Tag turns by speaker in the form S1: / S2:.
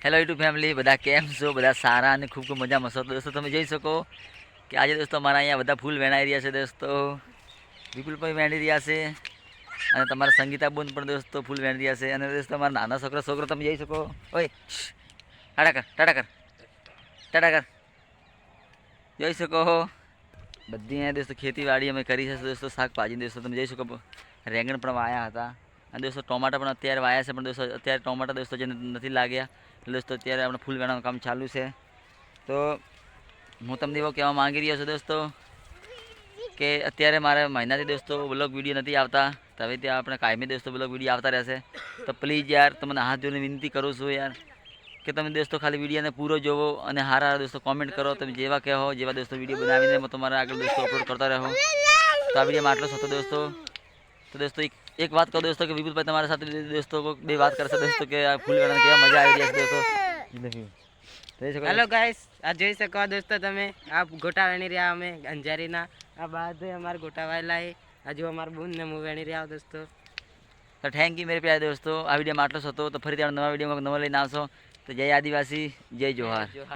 S1: Hello YouTube family, બધા કેમ છો? બધા સારા અને ખૂબ ખૂબ મજામાં છો? દોસ્તો તમે જોઈ શકો કે આજે દોસ્તો અમારા અહીંયા બધા ફૂલ વેણાઈ રહ્યા છે. દોસ્તો વિપુલભાઈ વેણી રહ્યા છે અને તમારા સંગીતાબેન પણ દોસ્તો ફૂલ વેણી રહ્યા છે. અને દોસ્તો અમારા નાના છોકરો તમે જોઈ શકો. ઓય ટાટા કર જોઈ શકો. બધી અહીંયા દોસ્તો ખેતીવાડી અમે કરી છે દોસ્તો. શાકભાજી દોસ્તો તમે જોઈ શકો. રેંગણ પણ વાયા હતા અને દોસ્તો ટોમાટા પણ અત્યારે વાયા છે, પણ દોસ્તો અત્યારે ટોમાટા દોસ્તો જે નથી લાગ્યા એટલે દોસ્તો અત્યારે આપણે ફૂલ વેણવાનું કામ ચાલુ છે. તો હું તમને એવો કહેવા માંગી રહ્યો છું દોસ્તો કે અત્યારે મારા મહિનાથી દોસ્તો બ્લોગ વિડીયો નથી આવતા, તો હવે ત્યાં આપણે કાયમી દોસ્તો બ્લોગ વિડીયો આવતા રહેશે. તો પ્લીઝ યાર તમને હાથ જોઈને વિનંતી કરું છું યાર કે તમે દોસ્તો ખાલી વિડીયોને પૂરો જોવો અને હારા દોસ્તો કોમેન્ટ કરો. તમે જેવા કહો જેવા દોસ્તો વિડીયો બનાવીને હું તમારા આગળ દોસ્તો અપલોડ કરતા રહો. તો આ વિડીયોમાં આટલો જ હતો દોસ્તો. તો દોસ્તો એક વાત કહો દોસ્તો કે વિપુલભાઈ તમારા સાથે દોસ્તો બે વાત કરશે દોસ્તો કે આ ફૂલ વેણવાની કેવા મજા આવી રહી છે દોસ્તો.
S2: હેલો ગાઈસ, આ જોઈ શકો દોસ્તો તમે આ ગોટા વેણી રહ્યા અમે અંજારીના. આ બાદ અમારા ગોટા વાયેલા હજુ અમારા બૂન ને હું વેણી રહ્યા દોસ્તો.
S1: તો થેન્ક યુ મેરે પ્યારા દોસ્તો. આ વિડીયોમાં આટલો જ હતો. તો ફરીથી નવા વિડીયોમાં નવા લઈને આવશો. તો જય આદિવાસી, જય જોહાર.